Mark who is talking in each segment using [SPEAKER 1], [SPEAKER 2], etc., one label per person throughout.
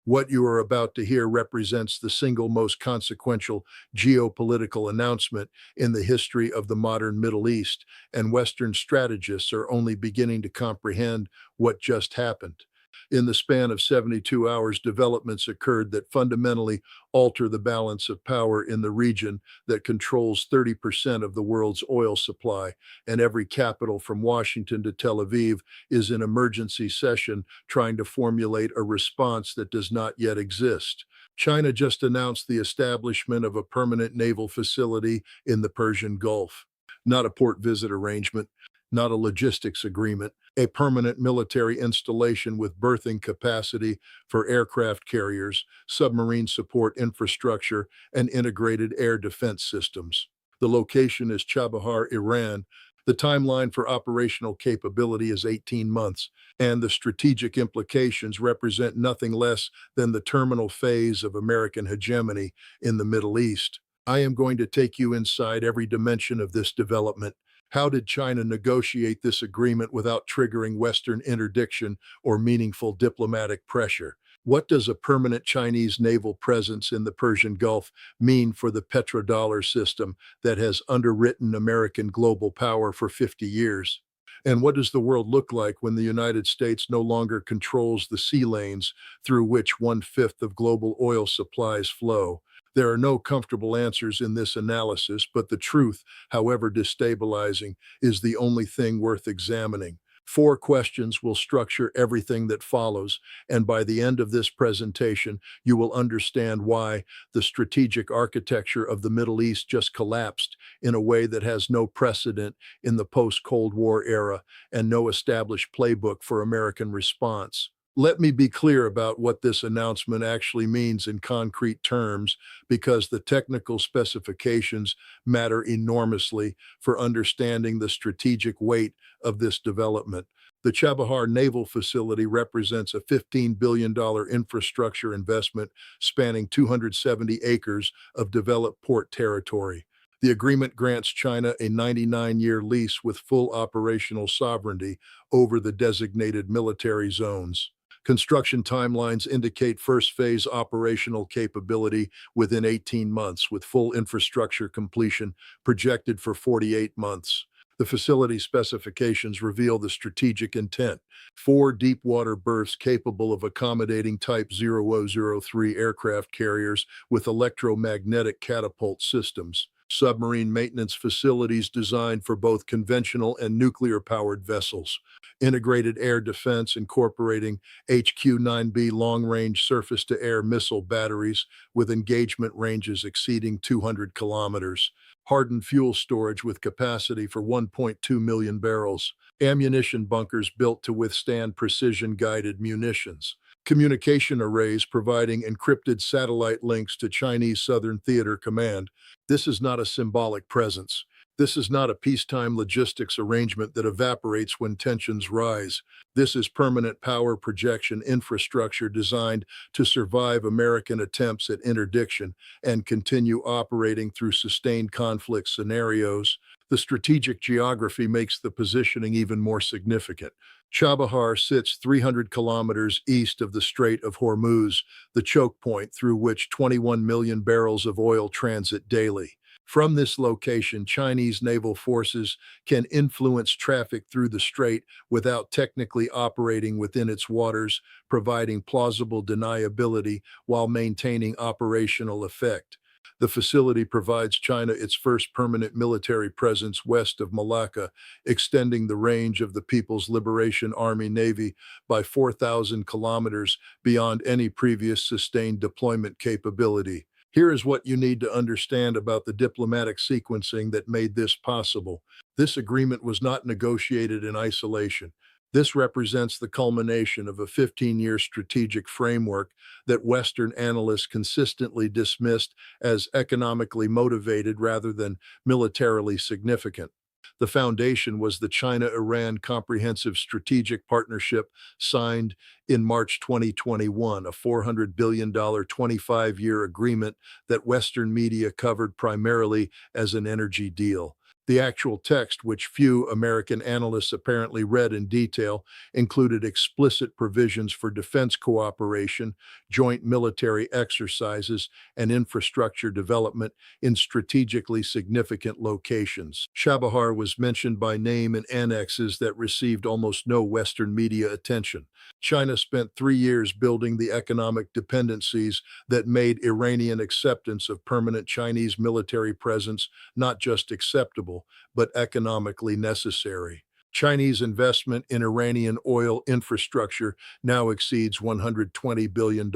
[SPEAKER 1] What you are about to hear represents the single most consequential geopolitical announcement in the history of the modern Middle East, and Western strategists are only beginning to comprehend what just happened. In the span of 72 hours, developments occurred that fundamentally alter the balance of power in the region that controls 30% of the world's oil supply, and every capital from Washington to Tel Aviv is in emergency session trying to formulate a response that does not yet exist. China just announced the establishment of a permanent naval facility in the Persian Gulf. Not a port visit arrangement, not a logistics agreement, a permanent military installation with berthing capacity for aircraft carriers, submarine support infrastructure, and integrated air defense systems. The location is Chabahar, Iran. The timeline for operational capability is 18 months, and the strategic implications represent nothing less than the terminal phase of American hegemony in the Middle East. I am going to take you inside every dimension of this development. How did China negotiate this agreement without triggering Western interdiction or meaningful diplomatic pressure? What does a permanent Chinese naval presence in the Persian Gulf mean for the petrodollar system that has underwritten American global power for 50 years? And what does the world look like when the United States no longer controls the sea lanes through which 1/5 of global oil supplies flow? There are no comfortable answers in this analysis, but the truth, however destabilizing, is the only thing worth examining. Four questions will structure everything that follows, and by the end of this presentation, you will understand why the strategic architecture of the Middle East just collapsed in a way that has no precedent in the post-Cold War era and no established playbook for American response. Let me be clear about what this announcement actually means in concrete terms, because the technical specifications matter enormously for understanding the strategic weight of this development. The Chabahar Naval Facility represents a $15 billion infrastructure investment spanning 270 acres of developed port territory. The agreement grants China a 99-year lease with full operational sovereignty over the designated military zones. Construction timelines indicate first phase operational capability within 18 months, with full infrastructure completion projected for 48 months. The facility specifications reveal the strategic intent: 4 deep-water berths capable of accommodating Type 0003 aircraft carriers with electromagnetic catapult systems, submarine maintenance facilities designed for both conventional and nuclear-powered vessels, integrated air defense incorporating HQ-9B long-range surface-to-air missile batteries with engagement ranges exceeding 200 kilometers, hardened fuel storage with capacity for 1.2 million barrels, ammunition bunkers built to withstand precision-guided munitions, communication arrays providing encrypted satellite links to Chinese Southern Theater Command. This is not a symbolic presence. This is not a peacetime logistics arrangement that evaporates when tensions rise. This is permanent power projection infrastructure designed to survive American attempts at interdiction and continue operating through sustained conflict scenarios. The strategic geography makes the positioning even more significant. Chabahar sits 300 kilometers east of the Strait of Hormuz, the choke point through which 21 million barrels of oil transit daily. From this location, Chinese naval forces can influence traffic through the strait without technically operating within its waters, providing plausible deniability while maintaining operational effect. The facility provides China its first permanent military presence west of Malacca, extending the range of the People's Liberation Army Navy by 4,000 kilometers beyond any previous sustained deployment capability. Here is what you need to understand about the diplomatic sequencing that made this possible. This agreement was not negotiated in isolation. This represents the culmination of a 15-year strategic framework that Western analysts consistently dismissed as economically motivated rather than militarily significant. The foundation was the China-Iran Comprehensive Strategic Partnership signed in March 2021, a $400 billion 25-year agreement that Western media covered primarily as an energy deal. The actual text, which few American analysts apparently read in detail, included explicit provisions for defense cooperation, joint military exercises, and infrastructure development in strategically significant locations. Chabahar was mentioned by name in annexes that received almost no Western media attention. China spent 3 years building the economic dependencies that made Iranian acceptance of permanent Chinese military presence not just acceptable, but economically necessary. Chinese investment in Iranian oil infrastructure now exceeds $120 billion.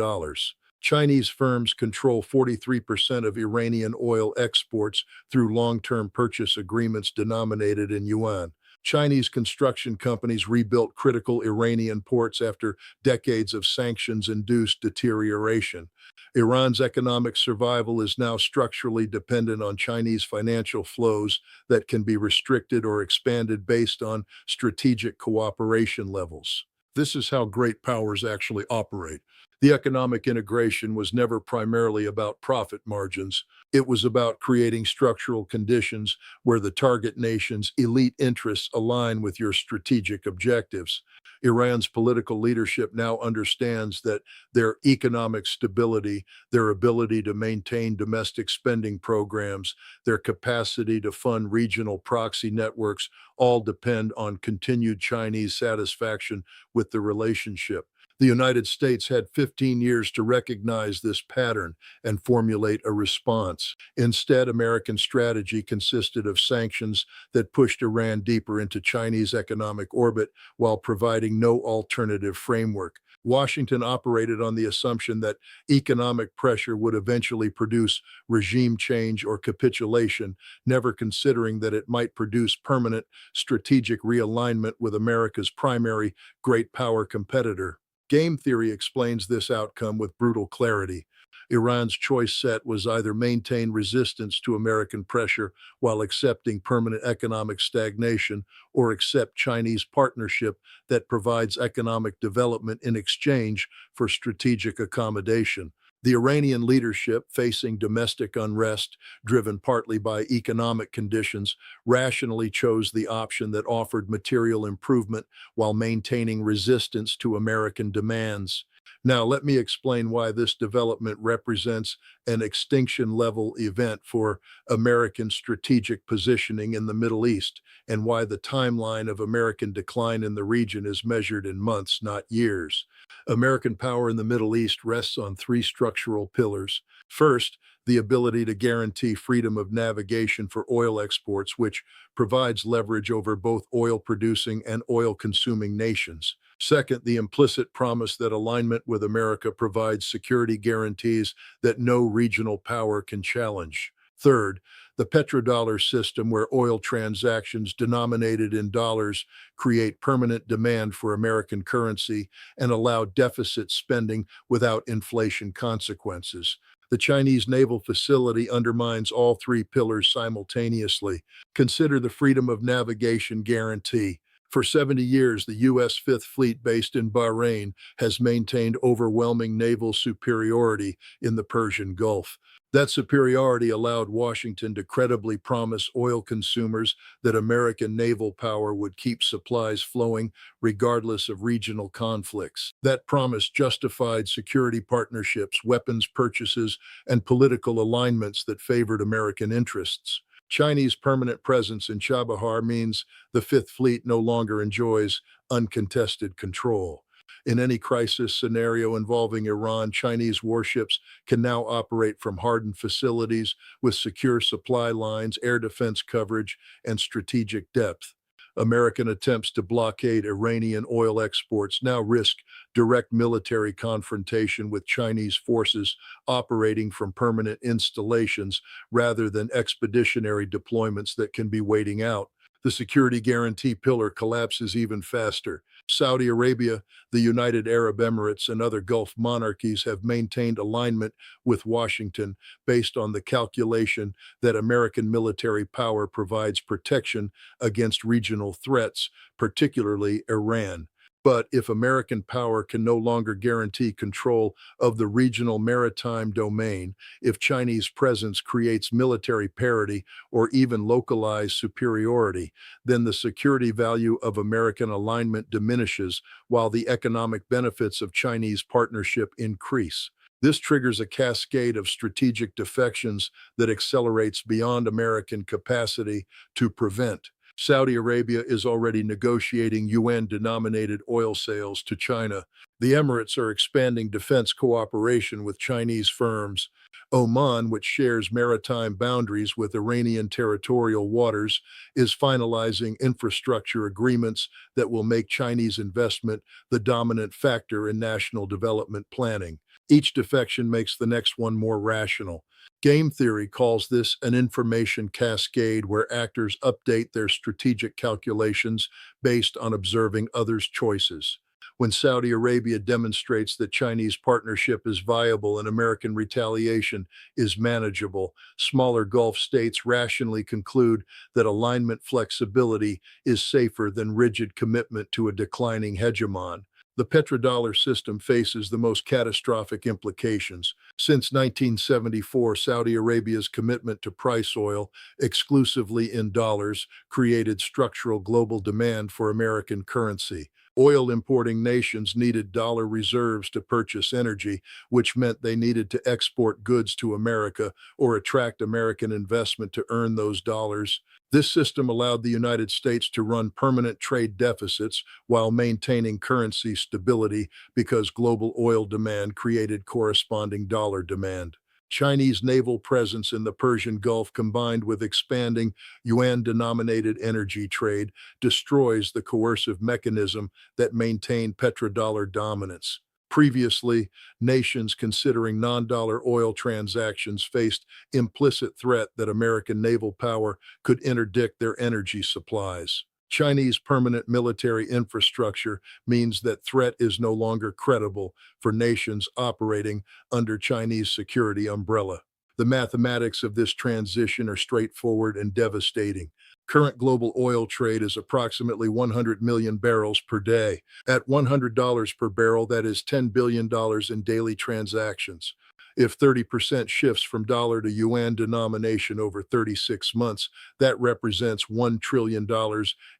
[SPEAKER 1] Chinese firms control 43% of Iranian oil exports through long-term purchase agreements denominated in yuan. Chinese construction companies rebuilt critical Iranian ports after decades of sanctions-induced deterioration. Iran's economic survival is now structurally dependent on Chinese financial flows that can be restricted or expanded based on strategic cooperation levels. This is how great powers actually operate. The economic integration was never primarily about profit margins. It was about creating structural conditions where the target nation's elite interests align with your strategic objectives. Iran's political leadership now understands that their economic stability, their ability to maintain domestic spending programs, their capacity to fund regional proxy networks all depend on continued Chinese satisfaction with the relationship. The United States had 15 years to recognize this pattern and formulate a response. Instead, American strategy consisted of sanctions that pushed Iran deeper into Chinese economic orbit while providing no alternative framework. Washington operated on the assumption that economic pressure would eventually produce regime change or capitulation, never considering that it might produce permanent strategic realignment with America's primary great power competitor. Game theory explains this outcome with brutal clarity. Iran's choice set was either maintain resistance to American pressure while accepting permanent economic stagnation, or accept Chinese partnership that provides economic development in exchange for strategic accommodation. The Iranian leadership, facing domestic unrest driven partly by economic conditions, rationally chose the option that offered material improvement while maintaining resistance to American demands. Now, let me explain why this development represents an extinction-level event for American strategic positioning in the Middle East, and why the timeline of American decline in the region is measured in months, not years. American power in the Middle East rests on three structural pillars. First, the ability to guarantee freedom of navigation for oil exports, which provides leverage over both oil-producing and oil-consuming nations. Second, the implicit promise that alignment with America provides security guarantees that no regional power can challenge. Third, the petrodollar system, where oil transactions denominated in dollars create permanent demand for American currency and allow deficit spending without inflation consequences. The Chinese naval facility undermines all three pillars simultaneously. Consider the freedom of navigation guarantee. For 70 years, the U.S. Fifth Fleet, based in Bahrain, has maintained overwhelming naval superiority in the Persian Gulf. That superiority allowed Washington to credibly promise oil consumers that American naval power would keep supplies flowing regardless of regional conflicts. That promise justified security partnerships, weapons purchases, and political alignments that favored American interests. Chinese permanent presence in Chabahar means the Fifth Fleet no longer enjoys uncontested control. In any crisis scenario involving Iran, Chinese warships can now operate from hardened facilities with secure supply lines, air defense coverage, and strategic depth. American attempts to blockade Iranian oil exports now risk direct military confrontation with Chinese forces operating from permanent installations rather than expeditionary deployments that can be waiting out. The security guarantee pillar collapses even faster. Saudi Arabia, the United Arab Emirates, and other Gulf monarchies have maintained alignment with Washington based on the calculation that American military power provides protection against regional threats, particularly Iran. But if American power can no longer guarantee control of the regional maritime domain, if Chinese presence creates military parity or even localized superiority, then the security value of American alignment diminishes while the economic benefits of Chinese partnership increase. This triggers a cascade of strategic defections that accelerates beyond American capacity to prevent. Saudi Arabia is already negotiating UN-denominated oil sales to China. The Emirates are expanding defense cooperation with Chinese firms. Oman, which shares maritime boundaries with Iranian territorial waters, is finalizing infrastructure agreements that will make Chinese investment the dominant factor in national development planning. Each defection makes the next one more rational. Game theory calls this an information cascade where actors update their strategic calculations based on observing others' choices. When Saudi Arabia demonstrates that Chinese partnership is viable and American retaliation is manageable, smaller Gulf states rationally conclude that alignment flexibility is safer than rigid commitment to a declining hegemon. The petrodollar system faces the most catastrophic implications. Since 1974, Saudi Arabia's commitment to price oil exclusively in dollars created structural global demand for American currency. Oil importing nations needed dollar reserves to purchase energy, which meant they needed to export goods to America or attract American investment to earn those dollars. This system allowed the United States to run permanent trade deficits while maintaining currency stability because global oil demand created corresponding dollar demand. Chinese naval presence in the Persian Gulf combined with expanding yuan-denominated energy trade destroys the coercive mechanism that maintained petrodollar dominance. Previously, nations considering non-dollar oil transactions faced implicit threat that American naval power could interdict their energy supplies. Chinese permanent military infrastructure means that threat is no longer credible for nations operating under Chinese security umbrella. The mathematics of this transition are straightforward and devastating. Current global oil trade is approximately 100 million barrels per day. At $100 per barrel, that is $10 billion in daily transactions. If 30% shifts from dollar to yuan denomination over 36 months, that represents $1 trillion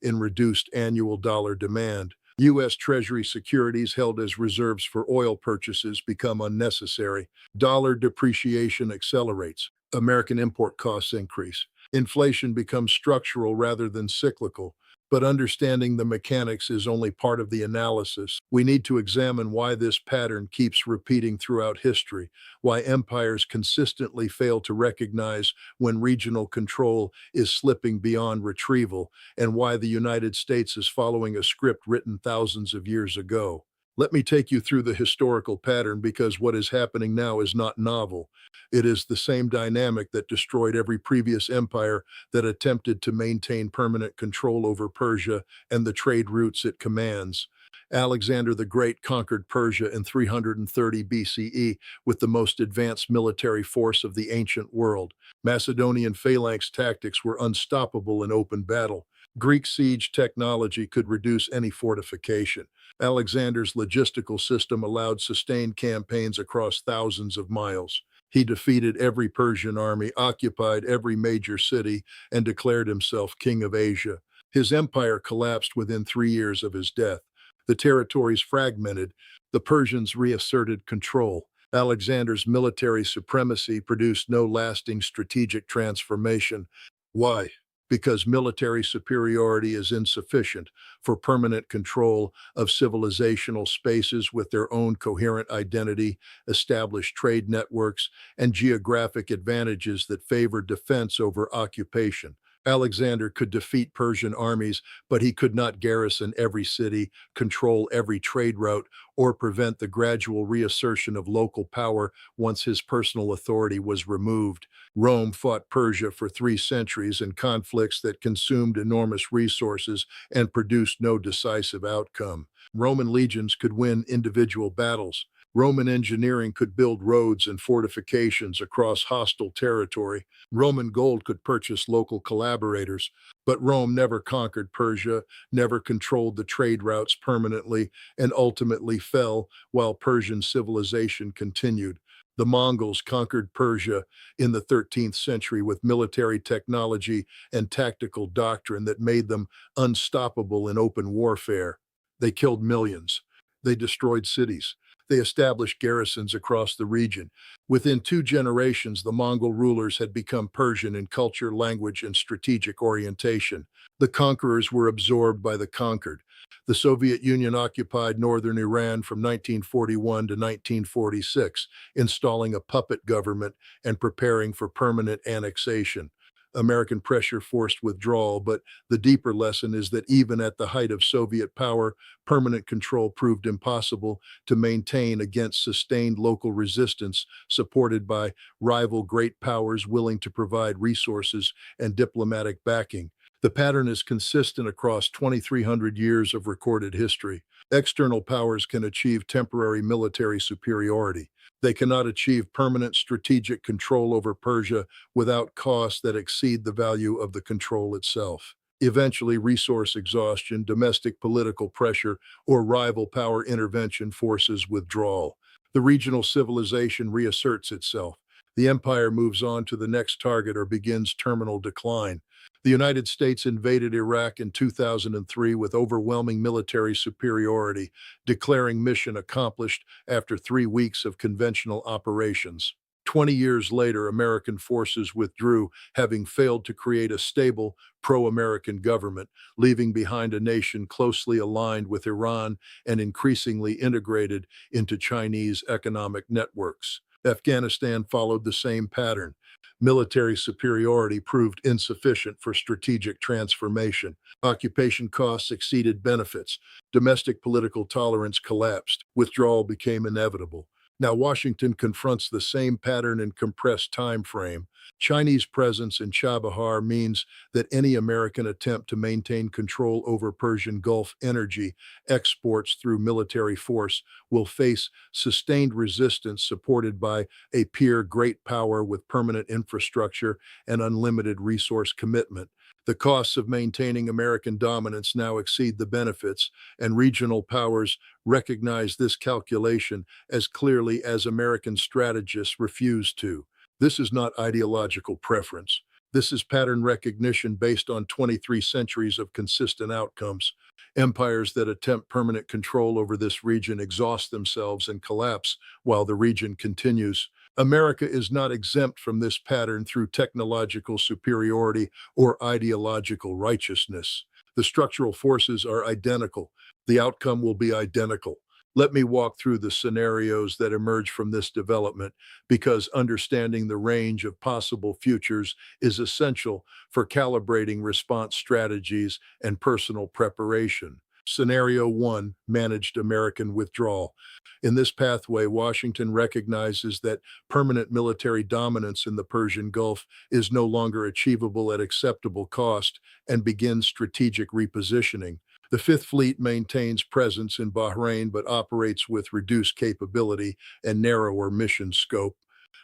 [SPEAKER 1] in reduced annual dollar demand. U.S. Treasury securities held as reserves for oil purchases become unnecessary. Dollar depreciation accelerates. American import costs increase. Inflation becomes structural rather than cyclical. But understanding the mechanics is only part of the analysis. We need to examine why this pattern keeps repeating throughout history, why empires consistently fail to recognize when regional control is slipping beyond retrieval, and why the United States is following a script written thousands of years ago. Let me take you through the historical pattern because what is happening now is not novel. It is the same dynamic that destroyed every previous empire that attempted to maintain permanent control over Persia and the trade routes it commands. Alexander the Great conquered Persia in 330 BCE with the most advanced military force of the ancient world. Macedonian phalanx tactics were unstoppable in open battle. Greek siege technology could reduce any fortification. Alexander's logistical system allowed sustained campaigns across thousands of miles. He defeated every Persian army, occupied every major city, and declared himself king of Asia. His empire collapsed within 3 years of his death. The territories fragmented. The Persians reasserted control. Alexander's military supremacy produced no lasting strategic transformation. Why? Because military superiority is insufficient for permanent control of civilizational spaces with their own coherent identity, established trade networks, and geographic advantages that favor defense over occupation. Alexander could defeat Persian armies, but he could not garrison every city, control every trade route, or prevent the gradual reassertion of local power once his personal authority was removed. Rome fought Persia for 3 centuries in conflicts that consumed enormous resources and produced no decisive outcome. Roman legions could win individual battles. Roman engineering could build roads and fortifications across hostile territory. Roman gold could purchase local collaborators. But Rome never conquered Persia, never controlled the trade routes permanently, and ultimately fell while Persian civilization continued. The Mongols conquered Persia in the 13th century with military technology and tactical doctrine that made them unstoppable in open warfare. They killed millions. They destroyed cities. They established garrisons across the region. Within 2 generations, the Mongol rulers had become Persian in culture, language, and strategic orientation. The conquerors were absorbed by the conquered. The Soviet Union occupied northern Iran from 1941 to 1946, installing a puppet government and preparing for permanent annexation. American pressure forced withdrawal, but the deeper lesson is that even at the height of Soviet power, permanent control proved impossible to maintain against sustained local resistance supported by rival great powers willing to provide resources and diplomatic backing. The pattern is consistent across 2,300 years of recorded history. External powers can achieve temporary military superiority. They cannot achieve permanent strategic control over Persia without costs that exceed the value of the control itself. Eventually, resource exhaustion, domestic political pressure, or rival power intervention forces withdrawal. The regional civilization reasserts itself. The empire moves on to the next target or begins terminal decline. The United States invaded Iraq in 2003 with overwhelming military superiority, declaring mission accomplished after 3 weeks of conventional operations. 20 years later, American forces withdrew, having failed to create a stable, pro-American government, leaving behind a nation closely aligned with Iran and increasingly integrated into Chinese economic networks. Afghanistan followed the same pattern. Military superiority proved insufficient for strategic transformation. Occupation costs exceeded benefits. Domestic political tolerance collapsed. Withdrawal became inevitable. Now Washington confronts the same pattern in compressed time frame. Chinese presence in Chabahar means that any American attempt to maintain control over Persian Gulf energy exports through military force will face sustained resistance supported by a peer great power with permanent infrastructure and unlimited resource commitment. The costs of maintaining American dominance now exceed the benefits, and regional powers recognize this calculation as clearly as American strategists refuse to. This is not ideological preference. This is pattern recognition based on 23 centuries of consistent outcomes. Empires that attempt permanent control over this region exhaust themselves and collapse while the region continues. America is not exempt from this pattern through technological superiority or ideological righteousness. The structural forces are identical. The outcome will be identical. Let me walk through the scenarios that emerge from this development because understanding the range of possible futures is essential for calibrating response strategies and personal preparation. Scenario 1, Managed American Withdrawal. In this pathway, Washington recognizes that permanent military dominance in the Persian Gulf is no longer achievable at acceptable cost and begins strategic repositioning. The Fifth Fleet maintains presence in Bahrain but operates with reduced capability and narrower mission scope.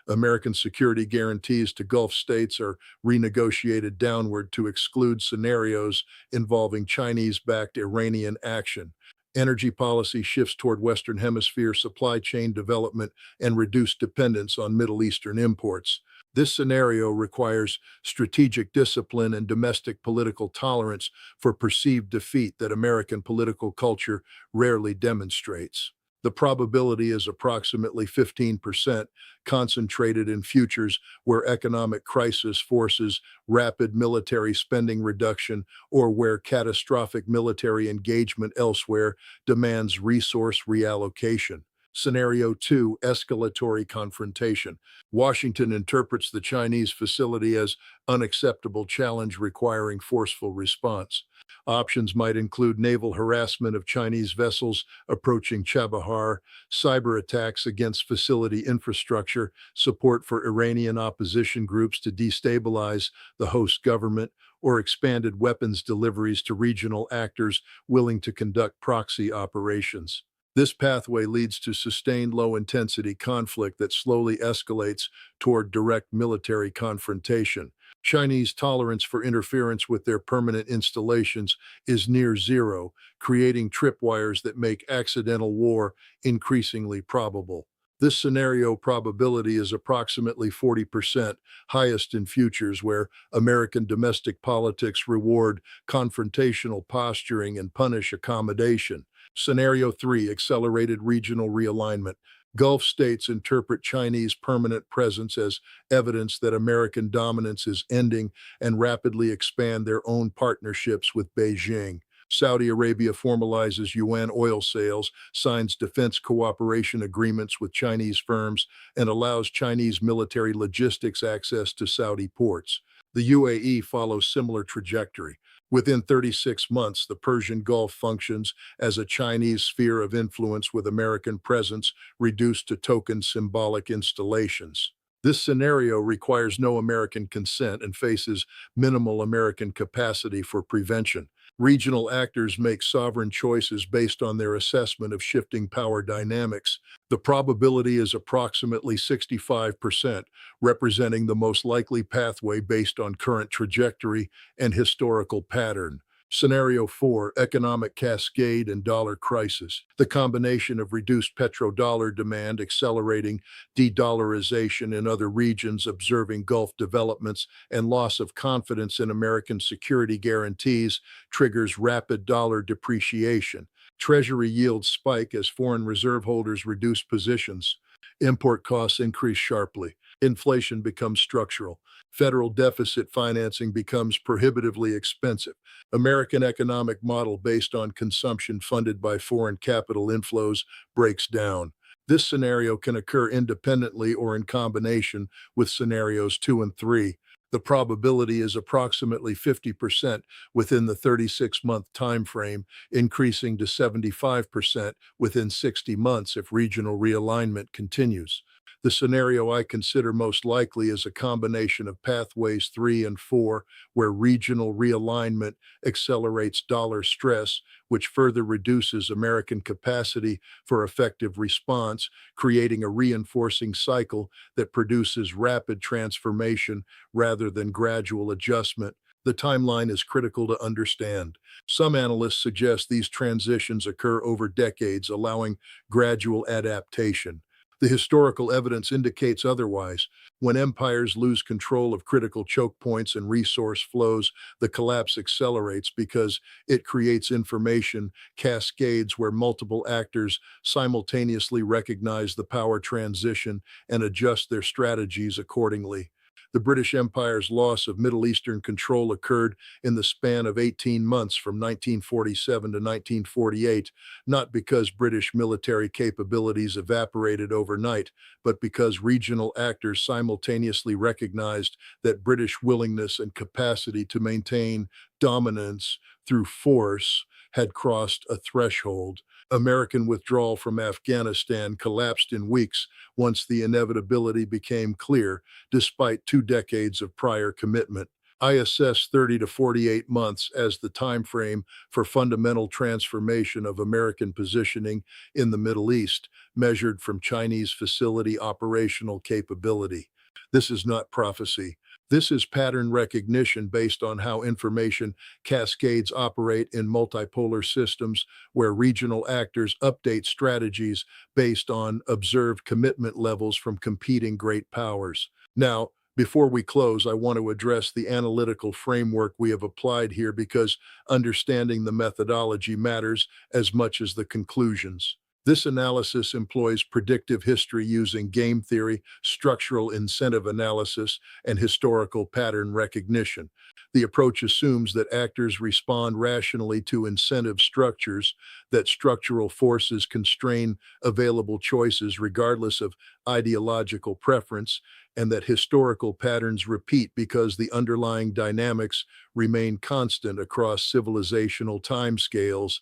[SPEAKER 1] American security guarantees to Gulf states are renegotiated downward to exclude scenarios involving Chinese-backed Iranian action. Energy policy shifts toward Western Hemisphere supply chain development and reduced dependence on Middle Eastern imports. This scenario requires strategic discipline and domestic political tolerance for perceived defeat that American political culture rarely demonstrates. The probability is approximately 15%, concentrated in futures where economic crisis forces rapid military spending reduction or where catastrophic military engagement elsewhere demands resource reallocation. Scenario 2, Escalatory Confrontation. Washington interprets the Chinese facility as unacceptable challenge requiring forceful response. Options might include naval harassment of Chinese vessels approaching Chabahar, cyber attacks against facility infrastructure, support for Iranian opposition groups to destabilize the host government, or expanded weapons deliveries to regional actors willing to conduct proxy operations. This pathway leads to sustained low-intensity conflict that slowly escalates toward direct military confrontation. Chinese tolerance for interference with their permanent installations is near zero, creating tripwires that make accidental war increasingly probable. This scenario probability is approximately 40%, highest in futures where American domestic politics reward confrontational posturing and punish accommodation. Scenario 3, accelerated regional realignment. Gulf states interpret Chinese permanent presence as evidence that American dominance is ending and rapidly expand their own partnerships with Beijing. Saudi Arabia formalizes yuan oil sales, signs defense cooperation agreements with Chinese firms, and allows Chinese military logistics access to Saudi ports. The UAE follows similar trajectory. Within 36 months, the Persian Gulf functions as a Chinese sphere of influence with American presence reduced to token symbolic installations. This scenario requires no American consent and faces minimal American capacity for prevention. Regional actors make sovereign choices based on their assessment of shifting power dynamics. The probability is approximately 65%, representing the most likely pathway based on current trajectory and historical pattern. Scenario 4, economic cascade and dollar crisis. The combination of reduced petrodollar demand accelerating de-dollarization in other regions observing Gulf developments and loss of confidence in American security guarantees triggers rapid dollar depreciation. Treasury yields spike as foreign reserve holders reduce positions. Import costs increase sharply. Inflation becomes structural. Federal deficit financing becomes prohibitively expensive. American economic model based on consumption funded by foreign capital inflows breaks down. This scenario can occur independently or in combination with scenarios 2 and 3. The probability is approximately 50% within the 36-month time frame, increasing to 75% within 60 months if regional realignment continues. The scenario I consider most likely is a combination of pathways 3 and 4, where regional realignment accelerates dollar stress, which further reduces American capacity for effective response, creating a reinforcing cycle that produces rapid transformation rather than gradual adjustment. The timeline is critical to understand. Some analysts suggest these transitions occur over decades, allowing gradual adaptation. The historical evidence indicates otherwise. When empires lose control of critical choke points and resource flows, the collapse accelerates because it creates information cascades where multiple actors simultaneously recognize the power transition and adjust their strategies accordingly. The British Empire's loss of Middle Eastern control occurred in the span of 18 months from 1947 to 1948, not because British military capabilities evaporated overnight, but because regional actors simultaneously recognized that British willingness and capacity to maintain dominance through force had crossed a threshold. American withdrawal from Afghanistan collapsed in weeks once the inevitability became clear, despite 2 decades of prior commitment. I assess 30 to 48 months as the time frame for fundamental transformation of American positioning in the Middle East, measured from Chinese facility operational capability. This is not prophecy. This is pattern recognition based on how information cascades operate in multipolar systems where regional actors update strategies based on observed commitment levels from competing great powers. Now, before we close, I want to address the analytical framework we have applied here because understanding the methodology matters as much as the conclusions. This analysis employs predictive history using game theory, structural incentive analysis, and historical pattern recognition. The approach assumes that actors respond rationally to incentive structures, that structural forces constrain available choices regardless of ideological preference, and that historical patterns repeat because the underlying dynamics remain constant across civilizational timescales.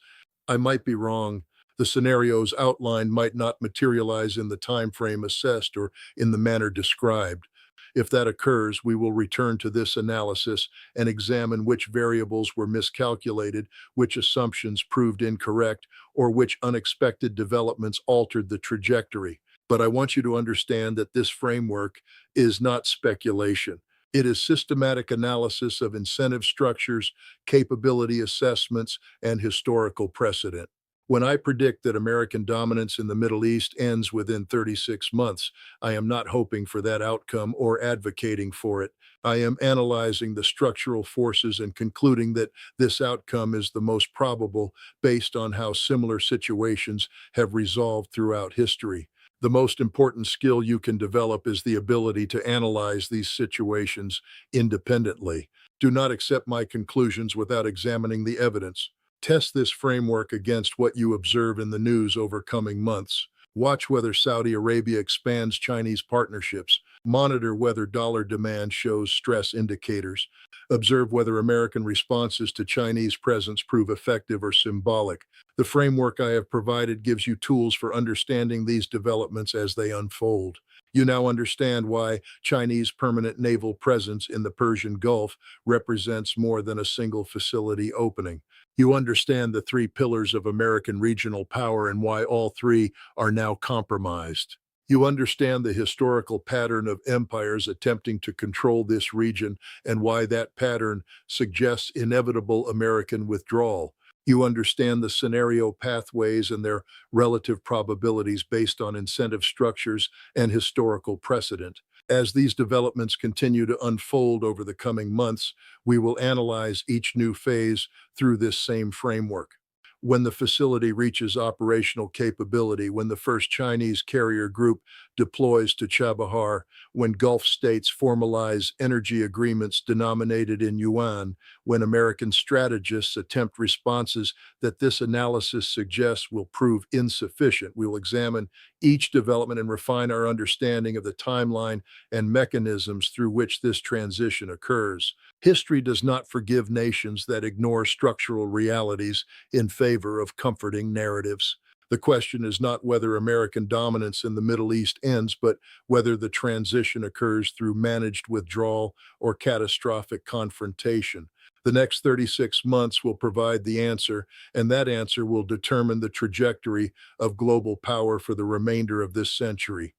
[SPEAKER 1] I might be wrong. The scenarios outlined might not materialize in the time frame assessed or in the manner described. If that occurs, we will return to this analysis and examine which variables were miscalculated, which assumptions proved incorrect, or which unexpected developments altered the trajectory. But I want you to understand that this framework is not speculation. It is systematic analysis of incentive structures, capability assessments, and historical precedent. When I predict that American dominance in the Middle East ends within 36 months, I am not hoping for that outcome or advocating for it. I am analyzing the structural forces and concluding that this outcome is the most probable based on how similar situations have resolved throughout history. The most important skill you can develop is the ability to analyze these situations independently. Do not accept my conclusions without examining the evidence. Test this framework against what you observe in the news over coming months. Watch whether Saudi Arabia expands Chinese partnerships. Monitor whether dollar demand shows stress indicators. Observe whether American responses to Chinese presence prove effective or symbolic. The framework I have provided gives you tools for understanding these developments as they unfold. You now understand why Chinese permanent naval presence in the Persian Gulf represents more than a single facility opening. You understand the three pillars of American regional power and why all three are now compromised. You understand the historical pattern of empires attempting to control this region and why that pattern suggests inevitable American withdrawal. You understand the scenario pathways and their relative probabilities based on incentive structures and historical precedent. As these developments continue to unfold over the coming months, we will analyze each new phase through this same framework. When the facility reaches operational capability, when the first Chinese carrier group deploys to Chabahar, when Gulf states formalize energy agreements denominated in yuan, when American strategists attempt responses that this analysis suggests will prove insufficient, we will examine each development and refine our understanding of the timeline and mechanisms through which this transition occurs. History does not forgive nations that ignore structural realities in favor of comforting narratives. The question is not whether American dominance in the Middle East ends, but whether the transition occurs through managed withdrawal or catastrophic confrontation. The next 36 months will provide the answer, and that answer will determine the trajectory of global power for the remainder of this century.